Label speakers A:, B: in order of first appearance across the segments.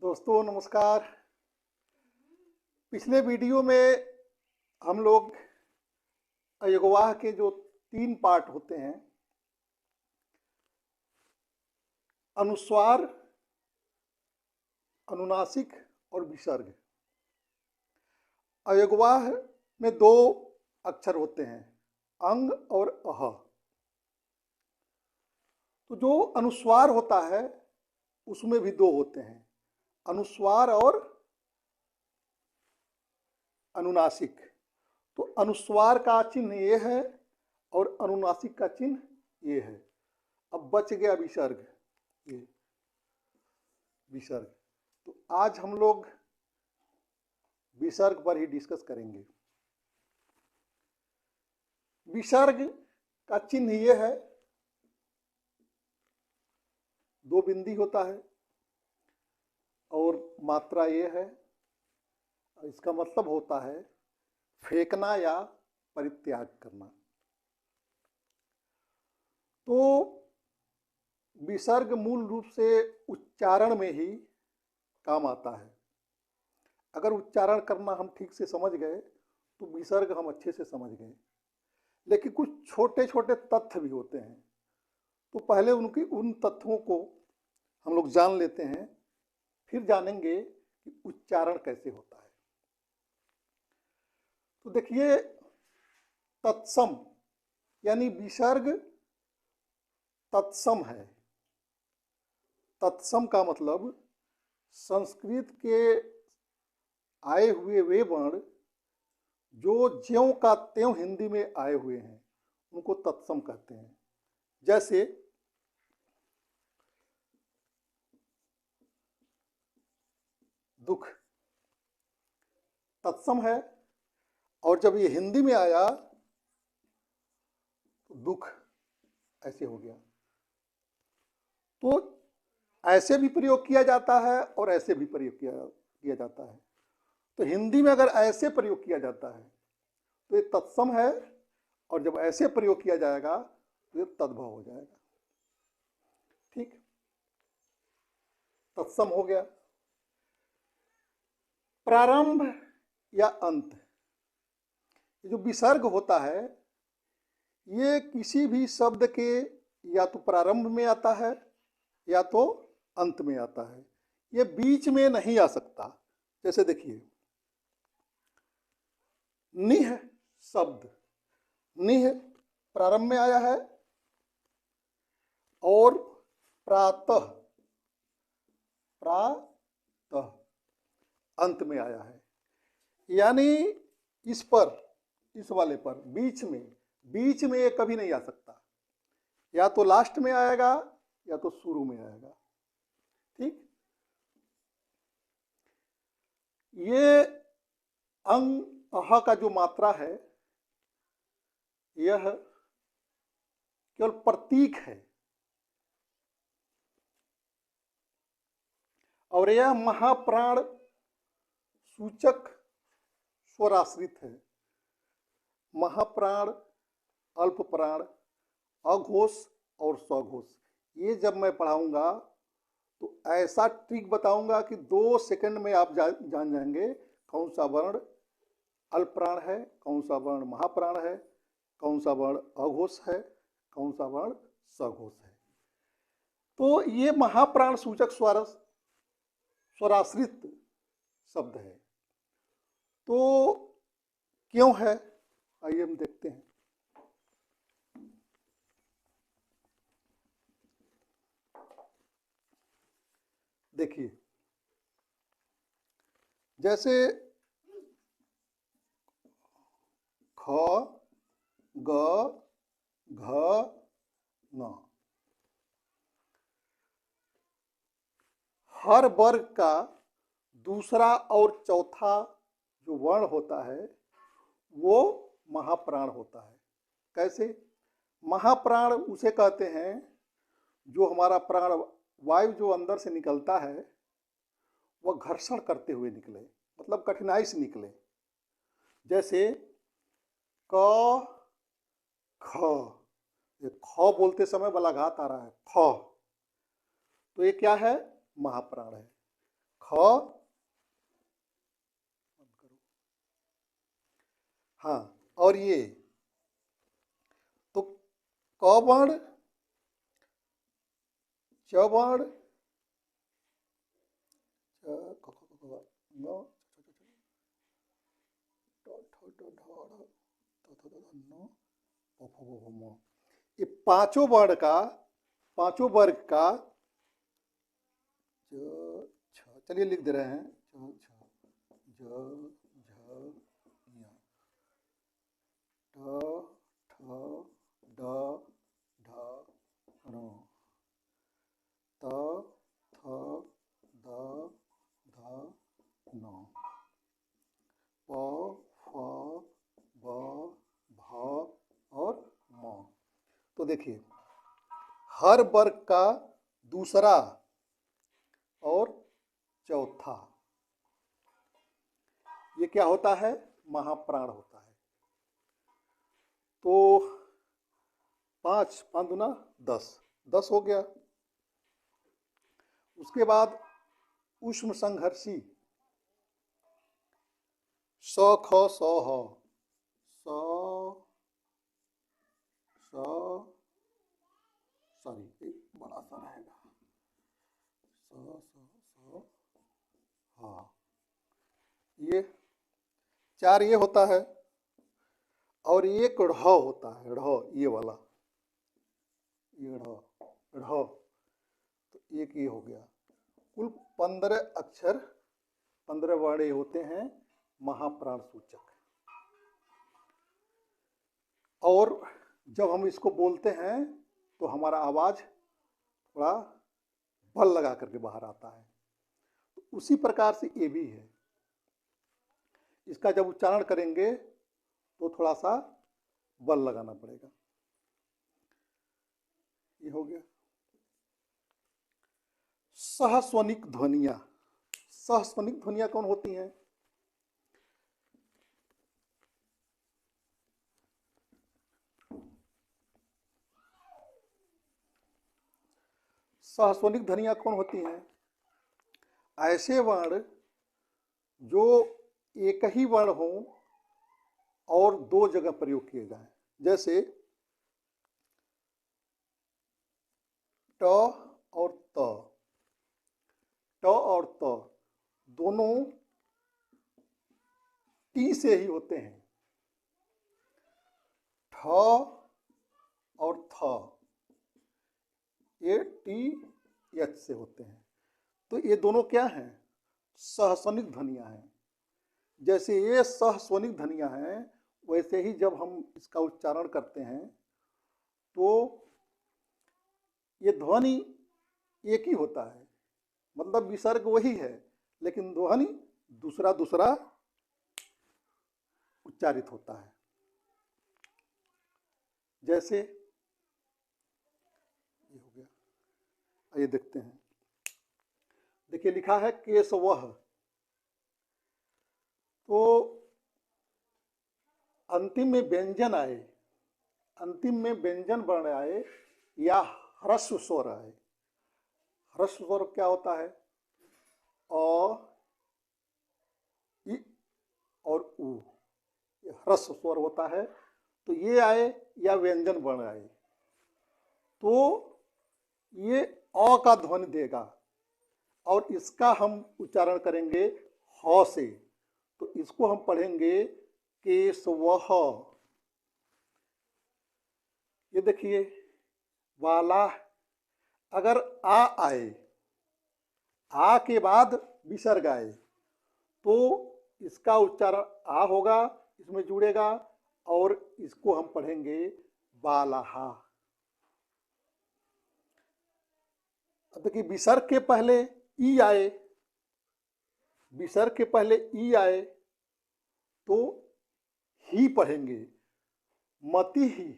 A: दोस्तों नमस्कार। पिछले वीडियो में हम लोग अयगवाह के जो 3 पार्ट होते हैं, अनुस्वार, अनुनासिक और विसर्ग। अयगवाह में 2 अक्षर होते हैं, अंग और अह। तो जो अनुस्वार होता है उसमें भी 2 होते हैं, अनुस्वार और अनुनासिक। तो अनुस्वार का चिन्ह ये है और अनुनासिक का चिन्ह ये है। अब बच गया विसर्ग, ये विसर्ग। तो आज हम लोग विसर्ग पर ही डिस्कस करेंगे। विसर्ग का चिन्ह ये है, 2 बिंदी होता है और मात्रा ये है। इसका मतलब होता है फेंकना या परित्याग करना। तो विसर्ग मूल रूप से उच्चारण में ही काम आता है। अगर उच्चारण करना हम ठीक से समझ गए तो विसर्ग हम अच्छे से समझ गए। लेकिन कुछ छोटे छोटे तथ्य भी होते हैं, तो पहले उन तथ्यों को हम लोग जान लेते हैं, फिर जानेंगे कि उच्चारण कैसे होता है। तो देखिए, तत्सम यानी विसर्ग तत्सम है। तत्सम का मतलब संस्कृत के आए हुए वे वर्ण जो ज्यों का त्यों हिंदी में आए हुए हैं उनको तत्सम कहते हैं। जैसे दुख तत्सम है, और जब ये हिंदी में आया तो दुख ऐसे हो गया। तो ऐसे भी प्रयोग किया जाता है और ऐसे भी प्रयोग किया जाता है। तो हिंदी में अगर ऐसे प्रयोग किया जाता है तो ये तत्सम है, और जब ऐसे प्रयोग किया जाएगा तो ये तद्भव हो जाएगा। ठीक, तत्सम हो गया। प्रारंभ या अंत, जो विसर्ग होता है ये किसी भी शब्द के या तो प्रारंभ में आता है या तो अंत में आता है, ये बीच में नहीं आ सकता। जैसे देखिए, निह शब्द, निह प्रारंभ में आया है और प्रातः, प्रातः अंत में आया है। यानी इस पर, इस वाले पर बीच में ये कभी नहीं आ सकता। या तो लास्ट में आएगा या तो शुरू में आएगा। ठीक, ये अंग अह का जो मात्रा है यह केवल प्रतीक है, और यह महाप्राण सूचक स्वराश्रित है। महाप्राण, अल्प प्राण, अघोष और स्वघोष, ये जब मैं पढ़ाऊंगा तो ऐसा ट्रिक बताऊंगा कि 2 सेकंड में आप जान जाएंगे कौन सा वर्ण अल्प प्राण है, कौन सा वर्ण महाप्राण है, कौन सा वर्ण अघोष है, कौन सा वर्ण सघोष है। तो ये महाप्राण सूचक स्वराश्रित शब्द है। तो क्यों है, आइए हम देखते हैं। देखिए, जैसे ख, ग, घ, न, हर वर्ग का दूसरा और चौथा जो वर्ण होता है वो महाप्राण होता है। कैसे? महाप्राण उसे कहते हैं जो हमारा प्राण वायु जो अंदर से निकलता है वह घर्षण करते हुए निकले, मतलब कठिनाई से निकले। जैसे क ख, ये ख बोलते समय बलाघात आ रहा है, ख, तो ये क्या है? महाप्राण है। ख, हाँ, और ये तो क वर्ण, च वर्ण, ये पांचों वर्ण का, पांचों वर्ग का चलिए लिख दे रहे हैं ज झ ञ ठ ठ ड ढ ण त थ द ध न प फ ब भ और म। तो देखिए हर वर्ग का दूसरा और चौथा ये क्या होता है? महाप्राण होता है। तो 5 5 दूना 10, 10 हो गया। उसके बाद उष्म संघर्षी स ख स ह, स स सॉरी बड़ा सा रहेगा, स हाँ, ये 4 ये होता है और एक ढ़ होता है, ढ़ ये वाला, ये ढ़ तो एक ये हो गया। कुल 15 अक्षर, 15 वर्ण होते हैं महाप्राण सूचक। और जब हम इसको बोलते हैं तो हमारा आवाज थोड़ा बल लगा करके बाहर आता है। तो उसी प्रकार से ये भी है, इसका जब उच्चारण करेंगे तो थोड़ा सा बल लगाना पड़ेगा। ये हो गया। सहस्वनिक ध्वनियां, सहस्वनिक ध्वनियां कौन होती हैं? सहस्वनिक ध्वनियां कौन होती हैं? ऐसे वर्ण जो एक ही वर्ण हो और 2 जगह प्रयोग किए जाएं। जैसे ट और त, ट और त दोनों टी से ही होते हैं। ठ और थ ये टी एच से होते हैं। तो ये दोनों क्या हैं? सहस्वनिक ध्वनियां हैं। जैसे ये सहस्वनिक ध्वनियां हैं, वैसे ही जब हम इसका उच्चारण करते हैं तो ये ध्वनि एक ही होता है, मतलब विसर्ग वही है, लेकिन ध्वनि दूसरा दूसरा उच्चारित होता है। जैसे ये हो गया, आइए देखते हैं। देखिए लिखा है केशवः, तो अंतिम में व्यंजन आए, अंतिम में व्यंजन वर्ण आए या ह्रस्व स्वर आए। ह्रस्व स्वर क्या होता है? अ, इ और उ, ये ह्रस्व स्वर होता है। तो ये आए या व्यंजन वर्ण आए तो ये अ का ध्वनि देगा और इसका हम उच्चारण करेंगे ह से। तो इसको हम पढ़ेंगे केशवः। ये देखिए वाला, अगर आ आए, आ के बाद विसर्ग आए तो इसका उच्चारण आ होगा, इसमें जुड़ेगा और इसको हम पढ़ेंगे बालाहा। अब देखिए विसर्ग के पहले ई आए, विसर्ग के पहले ई आए तो ही पढ़ेंगे, मति ही,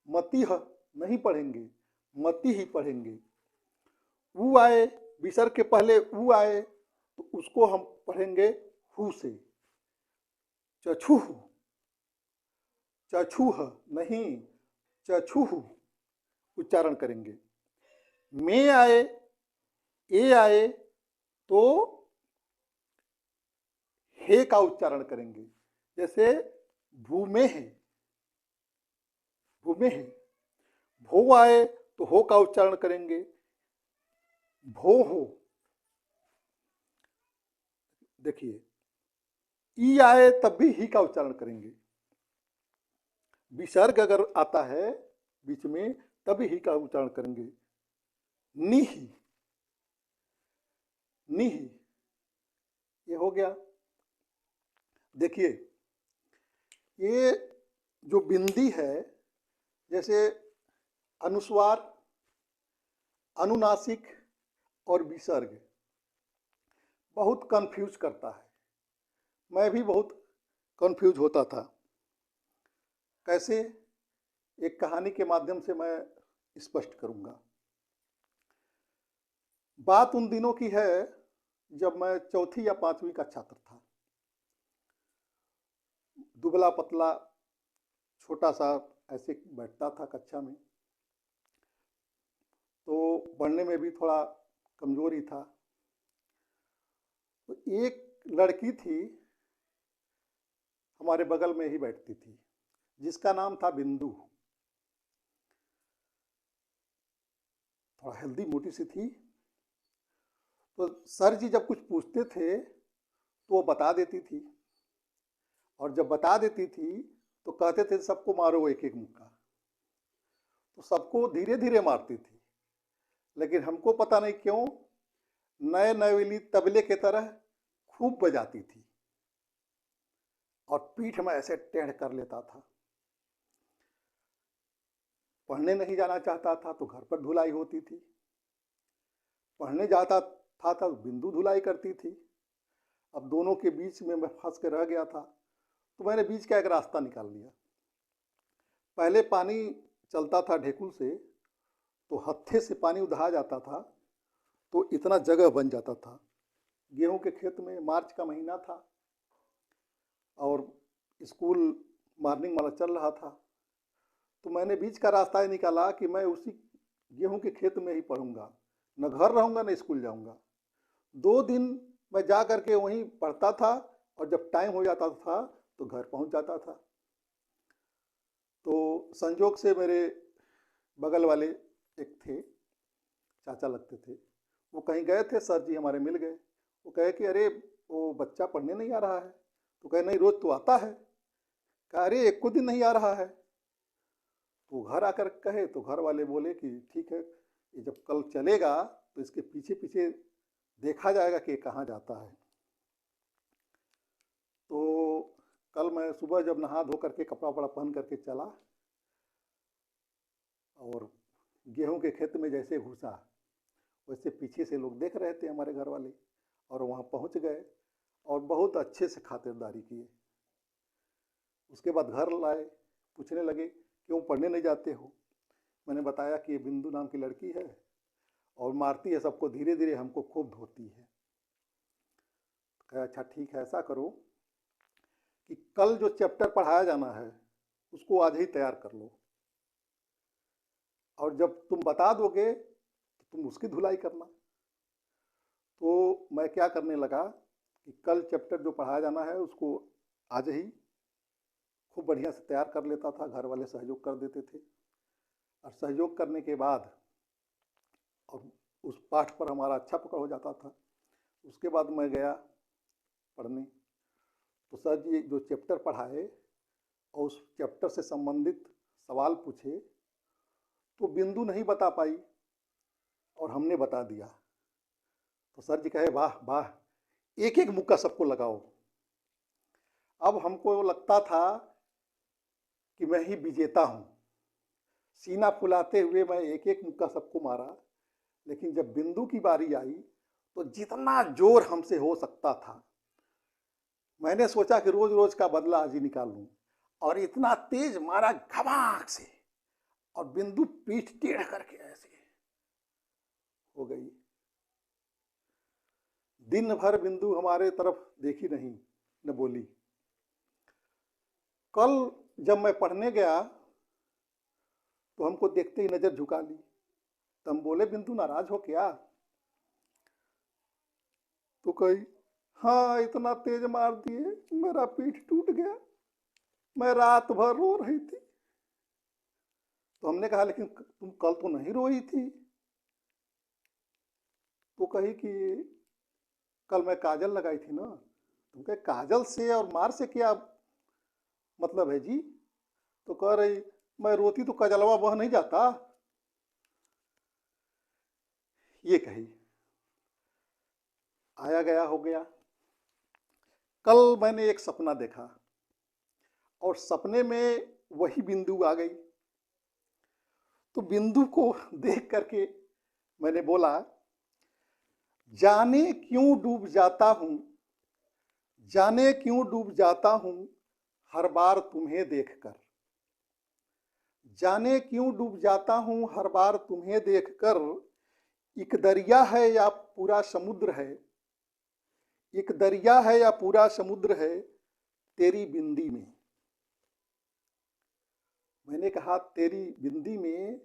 A: मति ह नहीं पढ़ेंगे, मति ही पढ़ेंगे। ऊ आए, विसर्ग के पहले ऊ आए तो उसको हम पढ़ेंगे हु से। चछुह, चछुह नहीं, चछुह उच्चारण करेंगे। में आए, ए आए तो हे का उच्चारण करेंगे। जैसे भूमे है, भूमे है, भो आए तो हो का उच्चारण करेंगे, भो हो। देखिए ई आए तब भी ही का उच्चारण करेंगे। विसर्ग अगर आता है बीच में तभी ही का उच्चारण करेंगे। निहि, निहि, ये हो गया। देखिए ये जो बिंदी है, जैसे अनुस्वार, अनुनासिक और विसर्ग बहुत कंफ्यूज करता है। मैं भी बहुत कंफ्यूज होता था। कैसे? एक कहानी के माध्यम से मैं स्पष्ट करूंगा। बात उन दिनों की है जब मैं चौथी या पांचवी का छात्र था। दुबला पतला छोटा सा ऐसे बैठता था कक्षा में, तो पढ़ने में भी थोड़ा कमजोर ही था। तो एक लड़की थी हमारे बगल में ही बैठती थी, जिसका नाम था बिंदु। थोड़ा हेल्दी मोटी सी थी। तो सर जी जब कुछ पूछते थे तो वो बता देती थी, और जब बता देती थी तो कहते थे सबको मारो एक एक मुक्का। तो सबको धीरे धीरे मारती थी, लेकिन हमको पता नहीं क्यों नए नवेली तबले के तरह खूब बजाती थी और पीठ में ऐसे टेढ़ कर लेता था। पढ़ने नहीं जाना चाहता था तो घर पर धुलाई होती थी, पढ़ने जाता था तो बिंदु धुलाई करती थी। अब दोनों के बीच में मैं फंस के रह गया था, तो मैंने बीच का एक रास्ता निकाल लिया। पहले पानी चलता था ढेकुल से, तो हत्थे से पानी उधा जाता था, तो इतना जगह बन जाता था। गेहूं के खेत में मार्च का महीना था और स्कूल मॉर्निंग वाला चल रहा था, तो मैंने बीच का रास्ता ही निकाला कि मैं उसी गेहूं के खेत में ही पढ़ूंगा, न घर रहूंगा न स्कूल जाऊंगा। 2 दिन मैं जा करके वहीं पढ़ता था, और जब टाइम हो जाता था तो घर पहुंच जाता था। तो संजोग से मेरे बगल वाले एक थे, चाचा लगते थे, वो कहीं गए थे, सर जी हमारे मिल गए। वो कहे कि अरे वो बच्चा पढ़ने नहीं आ रहा है। तो कहे नहीं, रोज तो आता है। कहा अरे एक को दिन नहीं आ रहा है। तो घर आकर कहे तो घर वाले बोले कि ठीक है, ये जब कल चलेगा तो इसके पीछे पीछे देखा जाएगा कि कहाँ जाता है। तो कल मैं सुबह जब नहा धो करके कपड़ा वपड़ा पहन करके चला, और गेहूं के खेत में जैसे घुसा, वैसे पीछे से लोग देख रहे थे हमारे घर वाले, और वहाँ पहुँच गए और बहुत अच्छे से खातिरदारी किए। उसके बाद घर लाए, पूछने लगे क्यों पढ़ने नहीं जाते हो। मैंने बताया कि ये बिंदु नाम की लड़की है और मारती है सबको, धीरे धीरे हमको खूब धोती है। कहा अच्छा ठीक है, ऐसा करो कि कल जो चैप्टर पढ़ाया जाना है उसको आज ही तैयार कर लो, और जब तुम बता दोगे तो तुम उसकी धुलाई करना। तो मैं क्या करने लगा कि कल चैप्टर जो पढ़ाया जाना है उसको आज ही खूब बढ़िया से तैयार कर लेता था। घर वाले सहयोग कर देते थे, और सहयोग करने के बाद और उस पाठ पर हमारा अच्छा पकड़ हो जाता था। उसके बाद मैं गया पढ़ने, तो सर जी जो चैप्टर पढ़ाए और उस चैप्टर से संबंधित सवाल पूछे, तो बिंदु नहीं बता पाई और हमने बता दिया। तो सर जी कहे वाह वाह, एक एक मुक्का सबको लगाओ। अब हमको लगता था कि मैं ही विजेता हूँ, सीना फुलाते हुए मैं एक एक मुक्का सबको मारा। लेकिन जब बिंदु की बारी आई तो जितना जोर हमसे हो सकता था, मैंने सोचा कि रोज रोज का बदला आज ही निकाल लूं, और इतना तेज मारा घमाक से, और बिंदु पीठ टेढ़ करके ऐसे हो गई। दिन भर बिंदु हमारे तरफ देखी नहीं, न बोली। कल जब मैं पढ़ने गया तो हमको देखते ही नजर झुका ली। तो हम बोले बिंदु नाराज हो क्या? कही, हाँ इतना तेज मार दिए, मेरा पीठ टूट गया, मैं रात भर रो रही थी। तो हमने कहा लेकिन तुम कल तो नहीं रोई थी। तो कही कि कल मैं काजल लगाई थी ना। तुम कहे काजल से और मार से क्या मतलब है जी? तो कह रही मैं रोती तो कजलवा बह नहीं जाता। ये कही, आया गया हो गया। कल मैंने एक सपना देखा और सपने में वही बिंदु आ गई। तो बिंदु को देख करके मैंने बोला, जाने क्यों डूब जाता हूं, जाने क्यों डूब जाता हूं हर बार तुम्हें देखकर, जाने क्यों डूब जाता हूं हर बार तुम्हें देखकर। एक दरिया है या पूरा समुद्र है, एक दरिया है या पूरा समुद्र है तेरी बिंदी में। मैंने कहा तेरी बिंदी में,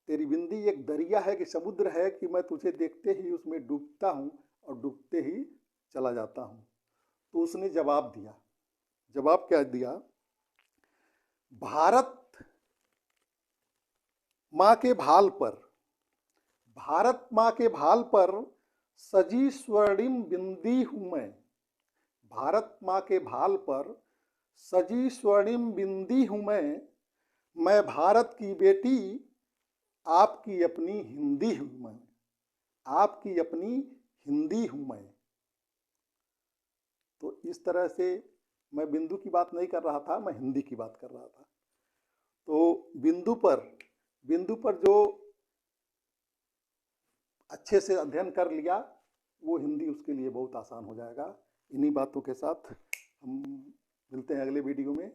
A: तेरी बिंदी एक दरिया है कि समुद्र है कि मैं तुझे देखते ही उसमें डूबता हूं और डूबते ही चला जाता हूं। तो उसने जवाब दिया, जवाब क्या दिया, भारत माँ के भाल पर, भारत माँ के भाल पर सजी स्वर्णिम बिंदी हूं मैं, भारत माँ के भाल पर सजी स्वर्णिम बिंदी हूं मैं भारत की बेटी आपकी अपनी हिंदी हूं मैं, आपकी अपनी हिंदी हूं मैं। तो इस तरह से मैं बिंदु की बात नहीं कर रहा था, मैं हिंदी की बात कर रहा था। तो बिंदु पर जो अच्छे से अध्ययन कर लिया वो हिंदी उसके लिए बहुत आसान हो जाएगा। इन्हीं बातों के साथ हम मिलते हैं अगले वीडियो में।